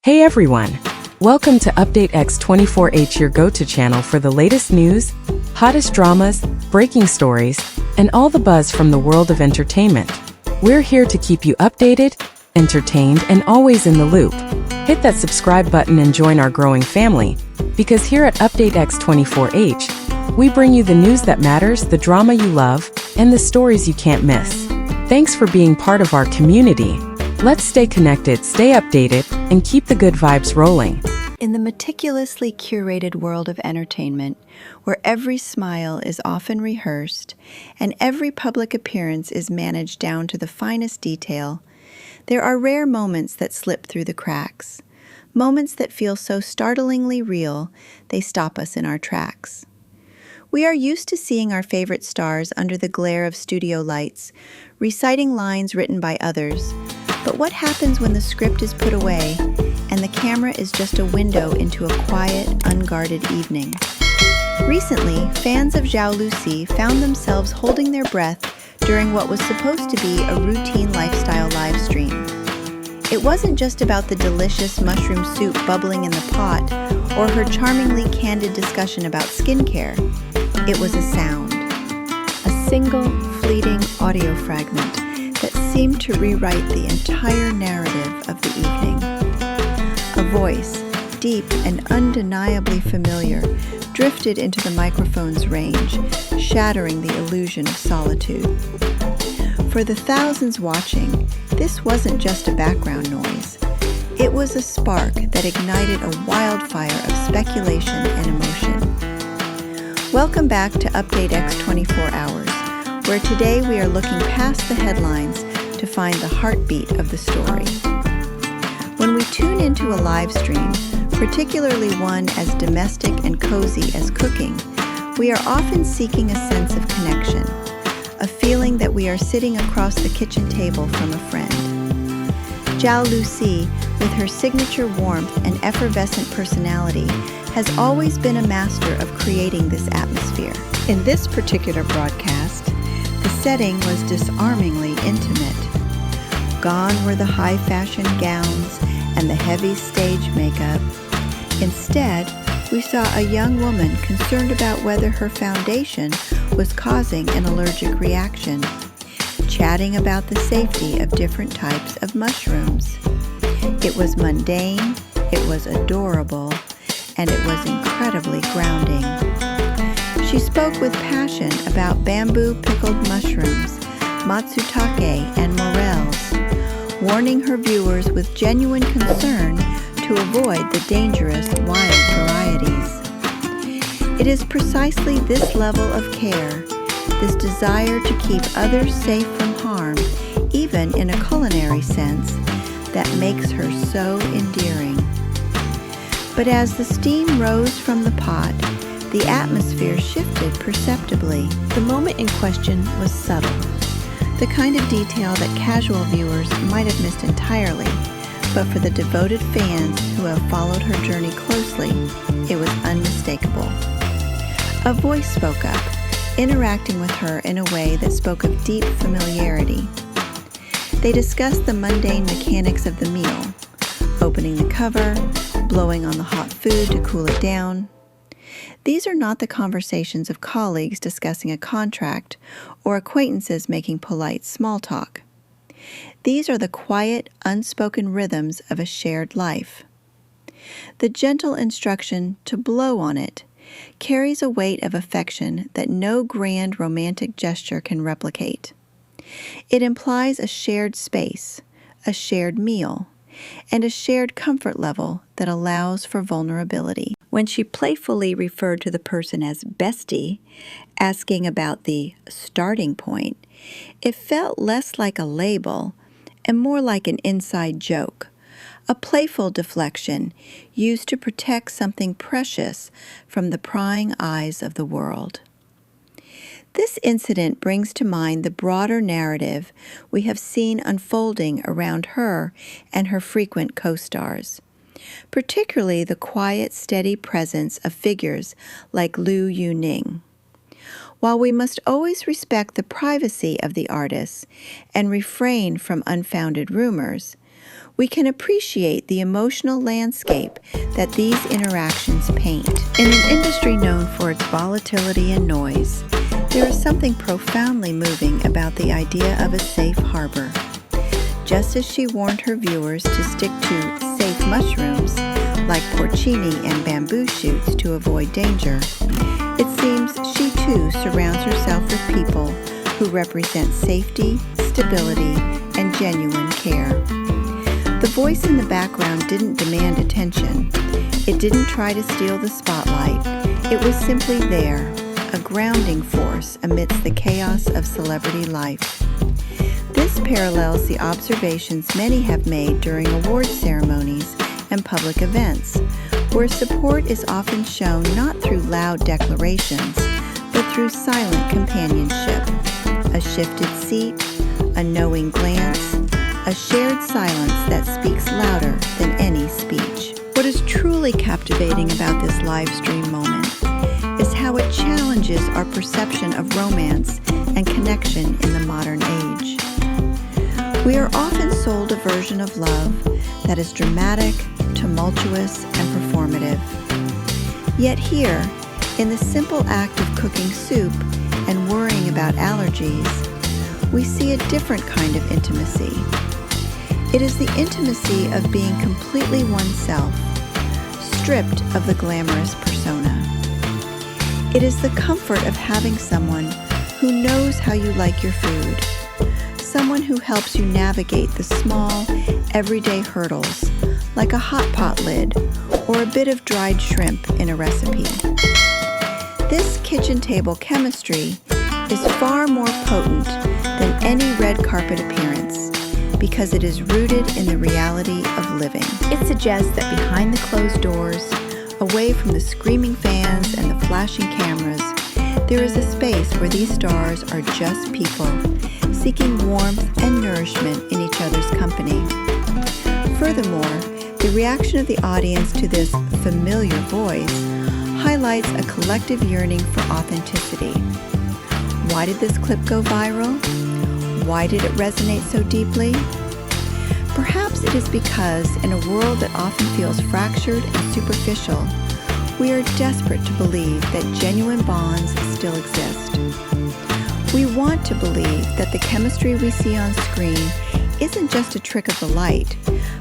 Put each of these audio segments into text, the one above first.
Hey everyone! Welcome to Update X24H, your go-to channel for the latest news, hottest dramas, breaking stories, and all the buzz from the world of entertainment. We're here to keep you updated, entertained, and always in the loop. Hit that subscribe button and join our growing family, because here at Update X24H, we bring you the news that matters, the drama you love, and the stories you can't miss. Thanks for being part of our community. Let's stay connected, stay updated, and keep the good vibes rolling. In the meticulously curated world of entertainment, where every smile is often rehearsed and every public appearance is managed down to the finest detail, there are rare moments that slip through the cracks. Moments that feel so startlingly real, they stop us in our tracks. We are used to seeing our favorite stars under the glare of studio lights, reciting lines written by others. But what happens when the script is put away and the camera is just a window into a quiet, unguarded evening? Recently, fans of Zhao Lusi found themselves holding their breath during what was supposed to be a routine lifestyle live stream. It wasn't just about the delicious mushroom soup bubbling in the pot or her charmingly candid discussion about skincare. It was a sound, a single, fleeting audio fragment that seemed to rewrite the entire narrative of the evening. A voice, deep and undeniably familiar, drifted into the microphone's range, shattering the illusion of solitude. For the thousands watching, this wasn't just a background noise. It was a spark that ignited a wildfire of speculation and emotion. Welcome back to Update X24 Hours, where today we are looking past the headlines to find the heartbeat of the story. When we tune into a live stream, particularly one as domestic and cozy as cooking, we are often seeking a sense of connection, a feeling that we are sitting across the kitchen table from a friend. Zhao Lusi, with her signature warmth and effervescent personality, has always been a master of creating this atmosphere. In this particular broadcast, the setting was disarmingly intimate. Gone were the high-fashion gowns and the heavy stage makeup. Instead, we saw a young woman concerned about whether her foundation was causing an allergic reaction, chatting about the safety of different types of mushrooms. It was mundane, it was adorable, and it was incredibly grounding. She spoke with passion about bamboo pickled mushrooms, matsutake, and morels, warning her viewers with genuine concern to avoid the dangerous wild varieties. It is precisely this level of care, this desire to keep others safe from harm, even in a culinary sense, that makes her so endearing. But as the steam rose from the pot, the atmosphere shifted perceptibly. The moment in question was subtle, the kind of detail that casual viewers might have missed entirely, but for the devoted fans who have followed her journey closely, it was unmistakable. A voice spoke up, interacting with her in a way that spoke of deep familiarity. They discussed the mundane mechanics of the meal, opening the cover, blowing on the hot food to cool it down. These are not the conversations of colleagues discussing a contract or acquaintances making polite small talk. These are the quiet, unspoken rhythms of a shared life. The gentle instruction to blow on it carries a weight of affection that no grand romantic gesture can replicate. It implies a shared space, a shared meal, and a shared comfort level that allows for vulnerability. When she playfully referred to the person as Bestie, asking about the starting point, it felt less like a label and more like an inside joke, a playful deflection used to protect something precious from the prying eyes of the world. This incident brings to mind the broader narrative we have seen unfolding around her and her frequent co-stars, particularly the quiet, steady presence of figures like Liu Yuning. While we must always respect the privacy of the artists and refrain from unfounded rumors, we can appreciate the emotional landscape that these interactions paint. In an industry known for its volatility and noise, there is something profoundly moving about the idea of a safe harbor. Just as she warned her viewers to stick to safe mushrooms, like porcini and bamboo shoots to avoid danger, it seems she too surrounds herself with people who represent safety, stability, and genuine care. The voice in the background didn't demand attention. It didn't try to steal the spotlight. It was simply there, a grounding force amidst the chaos of celebrity life. This parallels the observations many have made during award ceremonies and public events, where support is often shown not through loud declarations, but through silent companionship, a shifted seat, a knowing glance, a shared silence that speaks louder than any speech. What is truly captivating about this live stream moment is how it challenges our perception of romance and connection in the modern age. We are often sold a version of love that is dramatic, tumultuous, and performative. Yet here, in the simple act of cooking soup and worrying about allergies, we see a different kind of intimacy. It is the intimacy of being completely oneself, stripped of the glamorous persona. It is the comfort of having someone who knows how you like your food, someone who helps you navigate the small, everyday hurdles, like a hot pot lid or a bit of dried shrimp in a recipe. This kitchen table chemistry is far more potent than any red carpet appearance because it is rooted in the reality of living. It suggests that behind the closed doors, away from the screaming fans and the flashing cameras, there is a space where these stars are just people, seeking warmth and nourishment in each other's company. Furthermore, the reaction of the audience to this familiar voice highlights a collective yearning for authenticity. Why did this clip go viral? Why did it resonate so deeply? Perhaps it is because in a world that often feels fractured and superficial, we are desperate to believe that genuine bonds still exist. We want to believe that the chemistry we see on screen isn't just a trick of the light,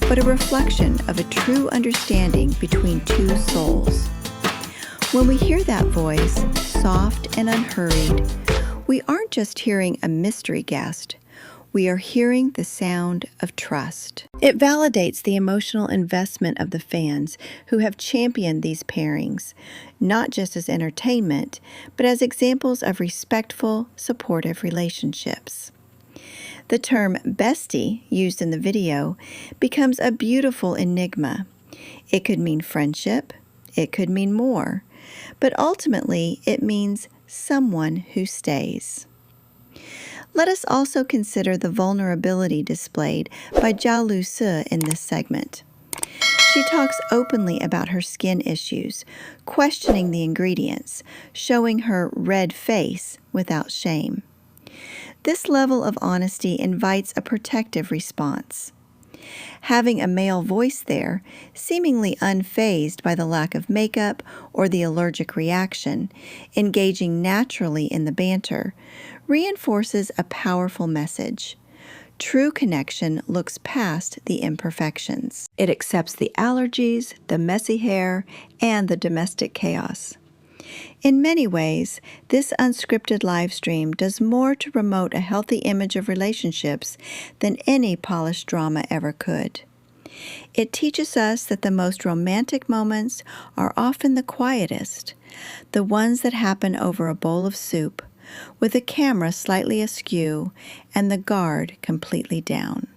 but a reflection of a true understanding between two souls. When we hear that voice, soft and unhurried, we aren't just hearing a mystery guest. We are hearing the sound of trust. It validates the emotional investment of the fans who have championed these pairings, not just as entertainment, but as examples of respectful, supportive relationships. The term bestie, used in the video, becomes a beautiful enigma. It could mean friendship, it could mean more, but ultimately it means someone who stays. Let us also consider the vulnerability displayed by Zhao Lusi in this segment. She talks openly about her skin issues, questioning the ingredients, showing her red face without shame. This level of honesty invites a protective response. Having a male voice there, seemingly unfazed by the lack of makeup or the allergic reaction, engaging naturally in the banter, reinforces a powerful message. True connection looks past the imperfections. It accepts the allergies, the messy hair, and the domestic chaos. In many ways, this unscripted live stream does more to promote a healthy image of relationships than any polished drama ever could. It teaches us that the most romantic moments are often the quietest, the ones that happen over a bowl of soup, with the camera slightly askew and the guard completely down.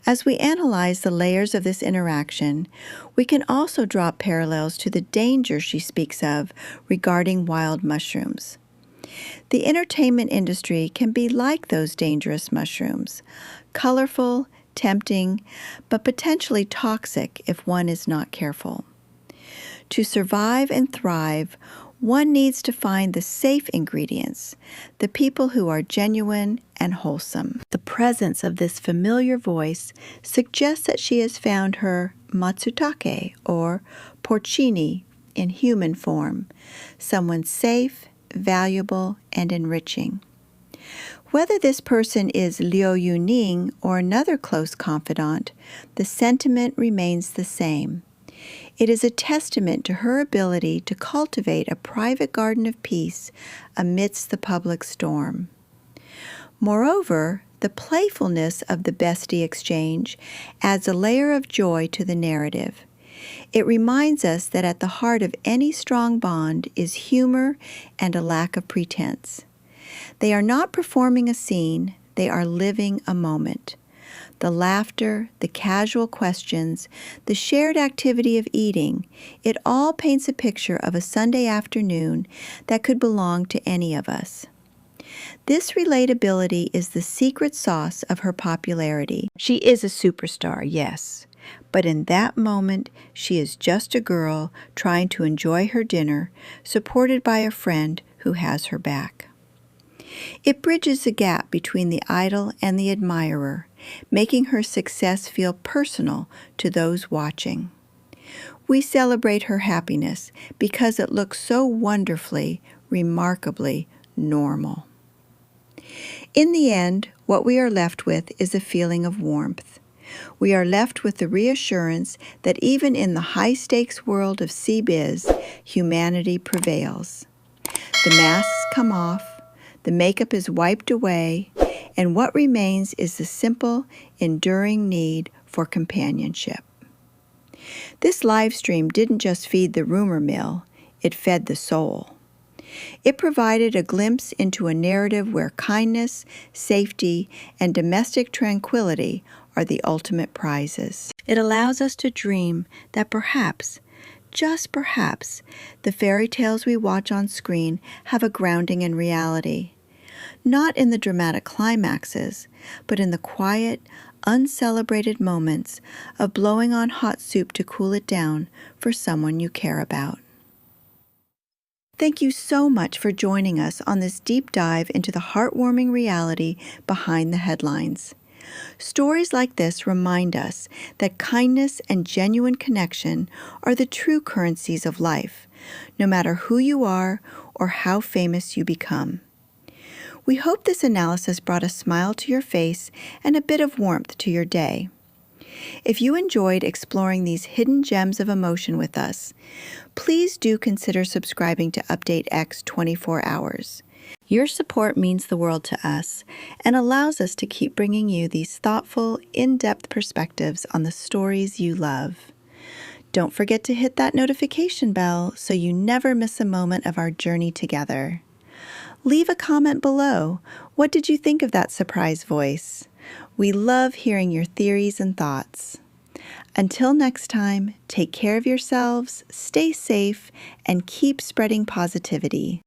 As we analyze the layers of this interaction, we can also draw parallels to the danger she speaks of regarding wild mushrooms. The entertainment industry can be like those dangerous mushrooms, colorful, tempting, but potentially toxic if one is not careful. To survive and thrive, One needs to find the safe ingredients, the people who are genuine and wholesome. The presence of this familiar voice suggests that she has found her matsutake, or porcini, in human form, someone safe, valuable, and enriching. Whether this person is Liu Yuning or another close confidant, the sentiment remains the same. It is a testament to her ability to cultivate a private garden of peace amidst the public storm. Moreover, the playfulness of the Bestie exchange adds a layer of joy to the narrative. It reminds us that at the heart of any strong bond is humor and a lack of pretense. They are not performing a scene, they are living a moment. The laughter, the casual questions, the shared activity of eating, it all paints a picture of a Sunday afternoon that could belong to any of us. This relatability is the secret sauce of her popularity. She is a superstar, yes, but in that moment, she is just a girl trying to enjoy her dinner, supported by a friend who has her back. It bridges the gap between the idol and the admirer, making her success feel personal to those watching. We celebrate her happiness because it looks so wonderfully, remarkably normal. In the end, what we are left with is a feeling of warmth. We are left with the reassurance that even in the high-stakes world of C-Biz, humanity prevails. The masks come off, the makeup is wiped away, and what remains is the simple, enduring need for companionship. This live stream didn't just feed the rumor mill, it fed the soul. It provided a glimpse into a narrative where kindness, safety, and domestic tranquility are the ultimate prizes. It allows us to dream that perhaps, just perhaps, the fairy tales we watch on screen have a grounding in reality. Not in the dramatic climaxes, but in the quiet, uncelebrated moments of blowing on hot soup to cool it down for someone you care about. Thank you so much for joining us on this deep dive into the heartwarming reality behind the headlines. Stories like this remind us that kindness and genuine connection are the true currencies of life, no matter who you are or how famous you become. We hope this analysis brought a smile to your face and a bit of warmth to your day. If you enjoyed exploring these hidden gems of emotion with us, please do consider subscribing to Update X 24 Hours. Your support means the world to us and allows us to keep bringing you these thoughtful, in-depth perspectives on the stories you love. Don't forget to hit that notification bell so you never miss a moment of our journey together. Leave a comment below. What did you think of that surprise voice? We love hearing your theories and thoughts. Until next time, take care of yourselves, stay safe, and keep spreading positivity.